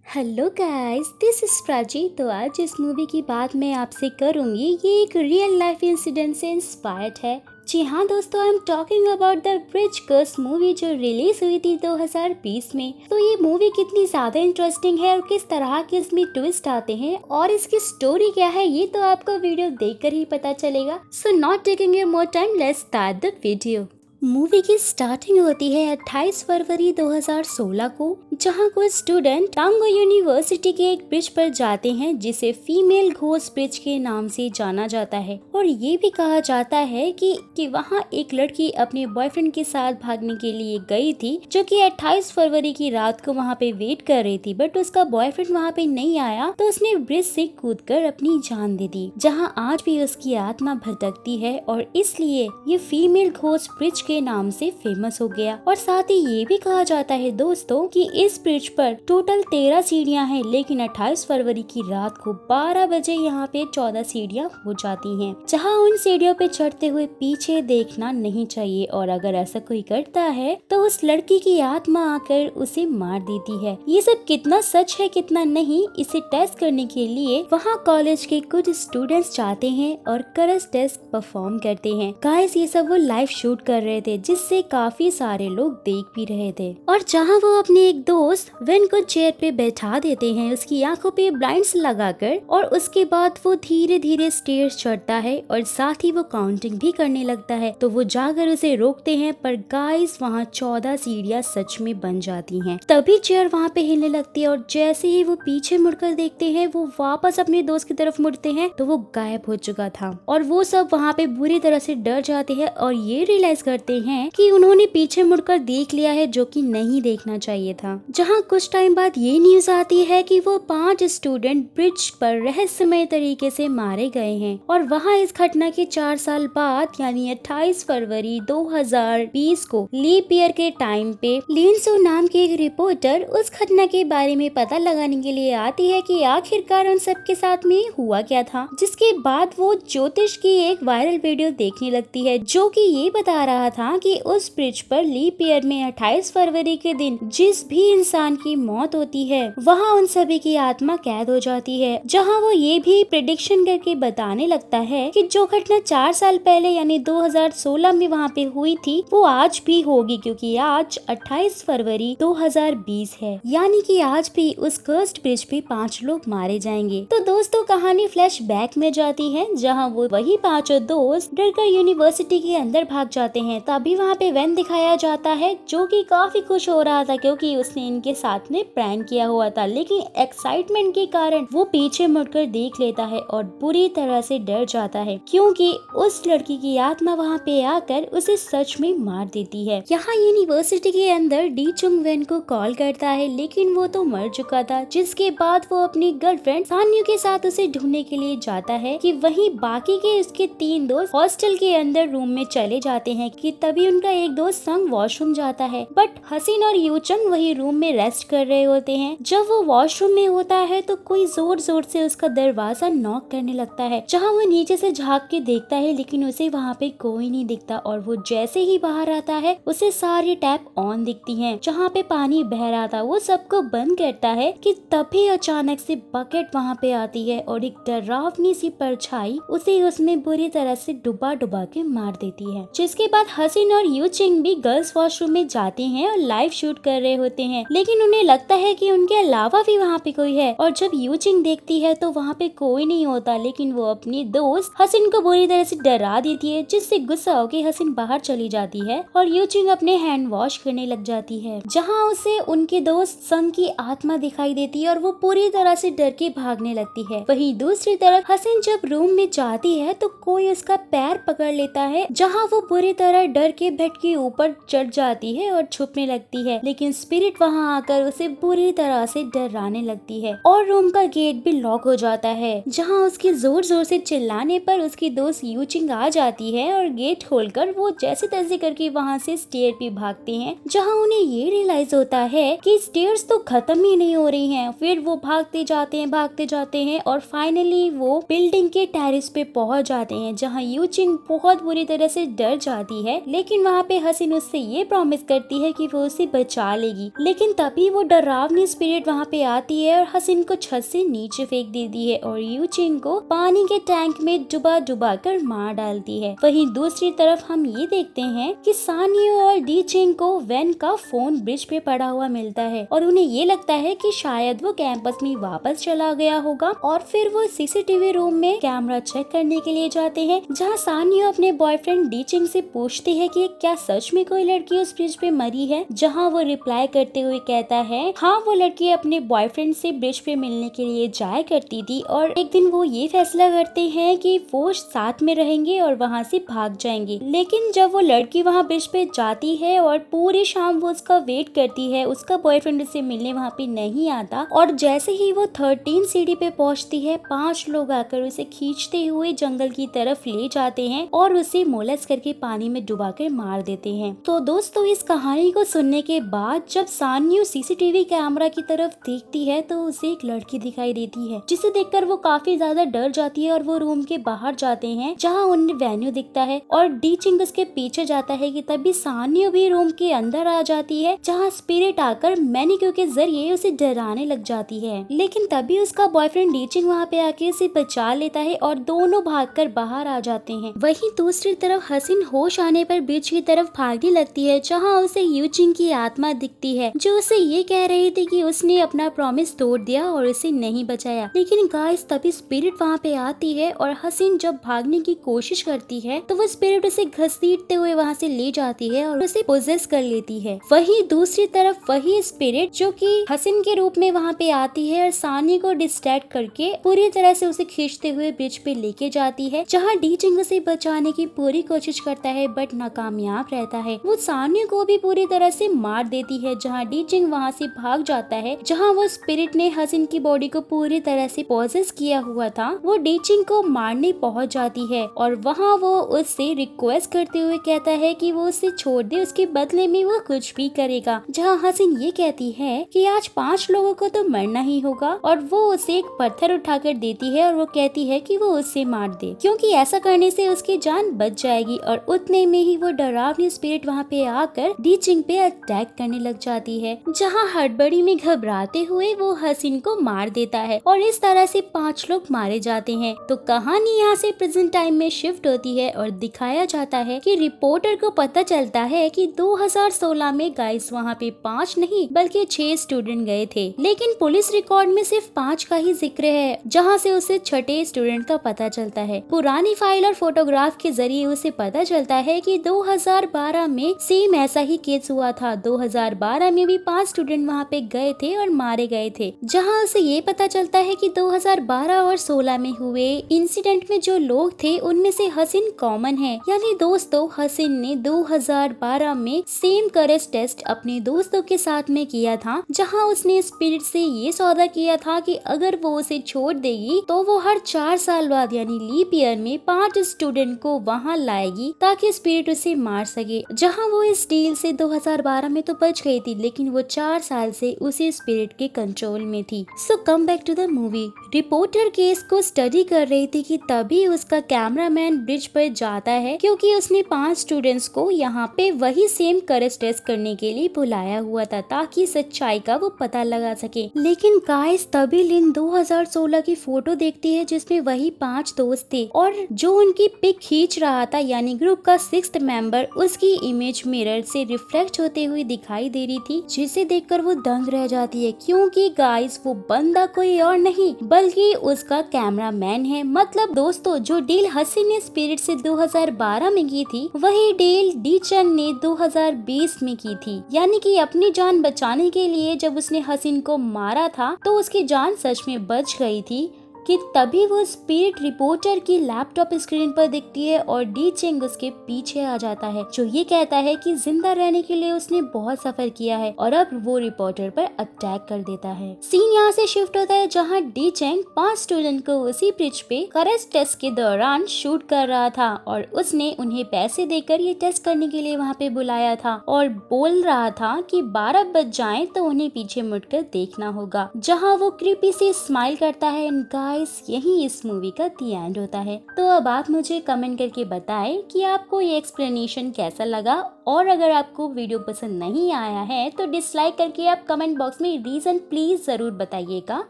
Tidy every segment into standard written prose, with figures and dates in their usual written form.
Hello guys, this is Prachi. तो आज इस मूवी की बात मैं आपसे करूंगी। ये एक रियल लाइफ इंसिडेंट से इंस्पायर्ड है। जी हाँ दोस्तों, I am talking about the bridge curse movie जो रिलीज हुई थी 2020 में। तो ये मूवी कितनी ज्यादा इंटरेस्टिंग है और किस तरह के इसमें ट्विस्ट आते हैं और इसकी स्टोरी क्या है, ये तो आपको वीडियो देखकर ही पता चलेगा। So not taking your more time, let's start the video. Movie की स्टार्टिंग होती है 28 फरवरी 2016 को, जहां कुछ स्टूडेंट टांगो यूनिवर्सिटी के एक ब्रिज पर जाते हैं जिसे फीमेल घोस्ट ब्रिज के नाम से जाना जाता है। और ये भी कहा जाता है कि वहां एक लड़की अपने बॉयफ्रेंड के साथ भागने के लिए गई थी, जो कि 28 फरवरी की रात को वहां पे वेट कर रही थी। बट उसका बॉयफ्रेंड वहां पे नहीं आया तो उसने ब्रिज से कूदकर अपनी जान दे दी, जहाँ आज भी उसकी आत्मा भटकती है और इसलिए ये फीमेल घोस्ट ब्रिज के नाम से फेमस हो गया। और साथ ही ये भी कहा जाता है दोस्तों कि इस ब्रिज पर टोटल 13 सीढ़ियां हैं, लेकिन 28 फरवरी की रात को 12 बजे यहाँ पे 14 सीढ़ियां हो जाती हैं, जहाँ उन सीढ़ियों पे चढ़ते हुए पीछे देखना नहीं चाहिए। और अगर ऐसा कोई करता है तो उस लड़की की आत्मा आकर उसे मार देती है। ये सब कितना सच है कितना नहीं, इसे टेस्ट करने के लिए वहाँ कॉलेज के कुछ स्टूडेंट्स जाते हैं और करस टेस्ट परफॉर्म करते हैं। गाइस, ये सब वो लाइव शूट कर रहे थे, जिससे काफी सारे लोग देख भी रहे थे। और जहां वो अपने एक दोस्त वेन को चेयर पे बैठा देते हैं उसकी आंखों पे ब्लाइंड्स लगाकर, और उसके बाद वो धीरे धीरे स्टेयर्स चढ़ता है और साथ ही वो काउंटिंग भी करने लगता है। तो वो जाकर उसे रोकते हैं, पर गाइस वहाँ 14 सीढ़ियां सच में बन जाती हैं। तभी चेयर वहाँ पे हिलने लगती है और जैसे ही वो पीछे मुड़कर देखते हैं, वो वापस अपने दोस्त की तरफ मुड़ते हैं तो वो गायब हो चुका था। और वो सब वहाँ पे बुरी तरह से डर जाते हैं और ये रियलाइज करते हैं कि उन्होंने पीछे मुड़कर देख लिया है, जो कि नहीं देखना चाहिए था। जहाँ कुछ टाइम बाद ये न्यूज आती है कि वो 5 स्टूडेंट ब्रिज पर रहस्यमय तरीके से मारे गए हैं। और वहाँ इस घटना के 4 साल बाद यानी 28 फरवरी 2020 को लीप ईयर के टाइम पे लिंसो नाम की एक रिपोर्टर उस घटना के बारे में पता लगाने के लिए आती है कि आखिरकार उन सबके साथ में हुआ क्या था। जिसके बाद वो ज्योतिष की एक वायरल वीडियो देखने लगती है, जो कि ये बता रहा था कि उस ब्रिज पर लीप ईयर में 28 फरवरी के दिन जिस भी इंसान की मौत होती है वहाँ उन सभी की आत्मा कैद हो जाती है। जहाँ वो ये भी प्रेडिक्शन करके बताने लगता है कि जो घटना 4 साल पहले यानी 2016 में वहाँ पे हुई थी वो आज भी होगी, क्योंकि आज 28 फरवरी 2020 है, यानी कि आज भी उस कर्स्ड ब्रिज पे 5 लोग मारे जाएंगे। तो दोस्तों, कहानी फ्लैशबैक में जाती है, जहाँ वो वही 5 दोस्त डरकर यूनिवर्सिटी के अंदर भाग जाते हैं। तभी वहाँ पे वेन दिखाया जाता है, जो कि काफी खुश हो रहा था क्योंकि उसने इनके साथ में प्रैंक किया हुआ था, लेकिन एक्साइटमेंट के कारण वो पीछे मुड़कर देख लेता है और बुरी तरह से डर जाता है, क्योंकि उस लड़की की आत्मा वहाँ पे आकर उसे सच में मार देती है। यहाँ यूनिवर्सिटी के अंदर डी चुंग वेन को कॉल करता है, लेकिन वो तो मर चुका था। जिसके बाद वो अपनी गर्लफ्रेंड सान्यू के साथ उसे ढूंढने के लिए जाता है कि वहीं बाकी के उसके 3 दोस्त हॉस्टल के अंदर रूम में चले जाते हैं कि तभी उनका एक दोस्त संग वॉशरूम जाता है। बट हसीन और यूचंग वही रूम में रेस्ट कर रहे होते हैं। जब वो वॉशरूम में होता है तो कोई जोर जोर से उसका दरवाजा नॉक करने लगता है, जहाँ वो नीचे से झांक के देखता है, लेकिन उसे वहाँ पे कोई नहीं दिखता। और वो जैसे ही बाहर आता है उसे सारी टैप ऑन दिखती हैं, जहाँ पे पानी बह रहा था। वो सबको बंद करता है कि तभी अचानक से बकेट वहाँ पे आती है और एक डरावनी सी परछाई उसे उसमें बुरी तरह से डुबा डुबा के मार देती है। जिसके बाद हसीन और यूचिंग भी गर्ल्स वॉशरूम में जाते हैं और लाइव शूट कर रहे होते हैं, लेकिन उन्हें लगता है कि उनके अलावा भी वहाँ पे कोई है। और जब यूचिंग देखती है तो वहाँ पे कोई नहीं होता, लेकिन वो अपनी दोस्त हसीन को बुरी तरह से डरा देती है, जिससे गुस्सा होकर हसीन बाहर चली जाती है और यूचिंग अपने हैंड वॉश करने लग जाती है, जहाँ उसे उनके दोस्त संग की आत्मा दिखाई देती है और वो पूरी तरह से डर के भागने लगती है। वहीं दूसरी तरफ हसीन जब रूम में जाती है तो कोई उसका पैर पकड़ लेता है, जहाँ वो बुरी तरह डर के बेड के ऊपर चढ़ जाती है और छुपने लगती है, लेकिन स्पिरिट वहाँ आकर उसे बुरी तरह से डराने लगती है और रूम का गेट भी लॉक हो जाता है, जहाँ उसके जोर जोर से चिल्लाने पर उसकी दोस्त यूचिंग आ जाती है और गेट खोलकर वो जैसे तैसे करके वहाँ से स्टेयर पे भागते हैं, जहाँ उन्हें ये रियलाइज होता है कि स्टेयर्स तो खत्म ही नहीं हो रही हैं। फिर वो भागते जाते हैं और फाइनली वो बिल्डिंग के टेरेस पे पहुंच जाते हैं, जहाँ यूचिंग बहुत बुरी तरह से डर जाती है है, लेकिन वहाँ पे हसीन उससे ये प्रॉमिस करती है कि वो उसे बचा लेगी। लेकिन तभी वो डरावनी स्पिरिट वहाँ पे आती है और हसीन को छत से नीचे फेंक देती है और यूचिंग को पानी के टैंक में डुबा डुबा कर मार डालती है। वहीं दूसरी तरफ हम ये देखते हैं कि सानियो और डी चिंग को वेन का फोन ब्रिज पे पड़ा हुआ मिलता है और उन्हें ये लगता है कि शायद वो कैंपस में वापस चला गया होगा और फिर वो सीसीटीवी रूम में कैमरा चेक करने के लिए जाते हैं, जहाँ सानियो अपने बॉयफ्रेंड डी चिंग से पूछती है कि क्या सच में कोई लड़की उस ब्रिज पे मरी है, जहाँ वो रिप्लाई करते हुए कहता है हाँ, वो लड़की अपने बॉयफ्रेंड से ब्रिज पे मिलने के लिए जाया करती थी और एक दिन वो ये फैसला करते हैं कि वो साथ में रहेंगे और वहाँ से भाग जाएंगे। लेकिन जब वो लड़की वहाँ ब्रिज पे जाती है और पूरी शाम वो उसका वेट करती है, उसका बॉयफ्रेंड उससे मिलने वहाँ पे नहीं आता और जैसे ही वो 13 सीढ़ी पे पहुँचती है, 5 लोग आकर उसे खींचते हुए जंगल की तरफ ले जाते हैं और उसे मोलस करके पानी में डुबा कर मार देते हैं। तो दोस्तों, इस कहानी को सुनने के बाद जब सान्यू सीसीटीवी कैमरा की तरफ देखती है तो उसे एक लड़की दिखाई देती है, जिसे देखकर वो काफी ज्यादा डर जाती है और वो रूम के बाहर जाते हैं, जहाँ उन्हें वेन्यू दिखता है और डी चिंग उसके पीछे जाता है कि तभी सान्यू भी रूम के अंदर आ जाती है, जहाँ स्पिरिट आकर मैनिक्यू के जरिए उसे डराने लग जाती है। लेकिन तभी उसका बॉयफ्रेंड डी चिंग वहाँ पे आके उसे बचा लेता है और दोनों भागकर बाहर आ जाते हैं। वहीं दूसरी तरफ हसीन होश आने पर ब्रिज की तरफ भागने लगती है, जहाँ उसे यूचिंग की आत्मा दिखती है, जो उसे ये कह रही थी कि उसने अपना प्रॉमिस तोड़ दिया और उसे नहीं बचाया। लेकिन गाइस, तभी स्पिरिट वहाँ पे आती है और हसीन जब भागने की कोशिश करती है तो वो स्पिरिट उसे घसीटते हुए वहाँ से ले जाती है और उसे पोजेस कर लेती है। वहीं दूसरी तरफ वही स्पिरिट जो कि हसीन के रूप में वहाँ पे आती है और सानी को डिस्ट्रैक्ट करके पूरी तरह से उसे खींचते हुए ब्रिज पे लेके जाती है, जहाँ डी चिंग उसे बचाने की पूरी कोशिश करता है बट नाकामयाब रहता है। वो सानी को भी पूरी तरह से मार देती है, जहाँ डी चिंग वहाँ से भाग जाता है, जहाँ वो स्पिरिट ने हसीन की बॉडी को पूरी तरह से पॉजेस किया हुआ था। वो डी चिंग को मारने पहुँच जाती है और वहाँ वो उससे रिक्वेस्ट करते हुए कहता है कि वो उसे छोड़ दे, उसके बदले में वो कुछ भी करेगा। जहाँ हसीन ये कहती है कि आज 5 लोगों को तो मरना ही होगा और वो उसे एक पत्थर उठाकर देती है और वो कहती है कि वो उससे मार दे, क्योंकि ऐसा करने से उसकी जान बच जाएगी। और उतने में ही वो डरावनी स्पिरिट वहाँ पे आकर डी चिंग पे अटैक करने लग जाती है, जहाँ हड़बड़ी में घबराते हुए वो हसीन को मार देता है और इस तरह से 5 लोग मारे जाते हैं। तो कहानी यहाँ से प्रेजेंट टाइम में शिफ्ट होती है और दिखाया जाता है कि रिपोर्टर को पता चलता है कि 2016 में गाइस वहाँ पे 5 नहीं बल्कि 6 स्टूडेंट गए थे, लेकिन पुलिस रिकॉर्ड में सिर्फ 5 का ही जिक्र है, जहाँ से उसे छठे स्टूडेंट का पता चलता है। पुरानी फाइल और फोटोग्राफ के जरिए उसे पता चलता है कि 2012 में सेम ऐसा ही केस हुआ था। 2012 में भी 5 स्टूडेंट वहाँ पे गए थे और मारे गए थे, जहाँ उसे ये पता चलता है कि 2012 और 16 में हुए इंसिडेंट में जो लोग थे उनमें से हसीन कॉमन है। यानी दोस्तों, हसीन ने 2012 में सेम करेज टेस्ट अपने दोस्तों के साथ में किया था, जहाँ उसने स्पिरिट से ये सौदा किया था कि अगर वो उसे छोड़ देगी तो वो हर 4 साल बाद यानी लीप ईयर में 5 स्टूडेंट को वहाँ लाएगी ताकि स्पिरिट उसे मार सके। जहाँ वो इस डील से 2012 में तो बच गई थी, लेकिन वो 4 साल से उसी स्पिरिट के कंट्रोल में थी। So come back to the movie. Reporter case को स्टडी कर रही थी कि तभी उसका कैमरामैन ब्रिज पर जाता है, क्योंकि उसने 5 स्टूडेंट्स को यहाँ पे वही सेम करेज टेस्ट करने के लिए बुलाया हुआ था ताकि सच्चाई का वो पता लगा सके। लेकिन गाइस, तभी लिन 2016 की फोटो देखती है जिसमें वही 5 दोस्त थे और जो उनकी पिक खींच रहा था यानी ग्रुप का 6th मेंबर उसकी इमेज मिरर से रिफ्लेक्ट होते हुए दिखाई दे रही थी, जिसे देखकर वो दंग रह जाती है, क्योंकि गाइस वो बंदा कोई और नहीं बल्कि उसका कैमरामैन है। मतलब दोस्तों, जो डील हसीन ने स्पिरिट से 2012 में की थी वही डील डी चंग ने 2020 में की थी। यानी कि अपनी जान बचाने के लिए जब उसने हसीन को मारा था तो उसकी जान सच में बच गई थी कि तभी वो स्पिरिट रिपोर्टर की लैपटॉप स्क्रीन पर दिखती है और डी चिंग उसके पीछे आ जाता है, जो ये कहता है कि जिंदा रहने के लिए उसने बहुत सफर किया है और अब वो रिपोर्टर पर अटैक कर देता है। सीन यहाँ से शिफ्ट होता है जहाँ डी चिंग 5 स्टूडेंट को उसी ब्रिज पे करेज टेस्ट के दौरान शूट कर रहा था और उसने उन्हें पैसे देकर ये टेस्ट करने के लिए वहाँ पे बुलाया था और बोल रहा था कि 12 बज जाए तो उन्हें पीछे मुड़कर देखना होगा, जहाँ वो क्रीपी से स्माइल करता है। गाइस यही इस मूवी का दी एंड होता है। तो अब आप मुझे कमेंट करके बताएं कि आपको ये एक्सप्लेनेशन कैसा लगा, और अगर आपको वीडियो पसंद नहीं आया है तो डिसलाइक करके आप कमेंट बॉक्स में रीजन प्लीज जरूर बताइएगा,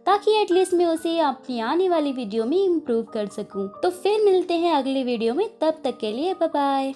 ताकि एटलीस्ट मैं उसे अपनी आने वाली वीडियो में इम्प्रूव कर सकूं। तो फिर मिलते हैं अगले वीडियो में, तब तक के लिए बाय बाय।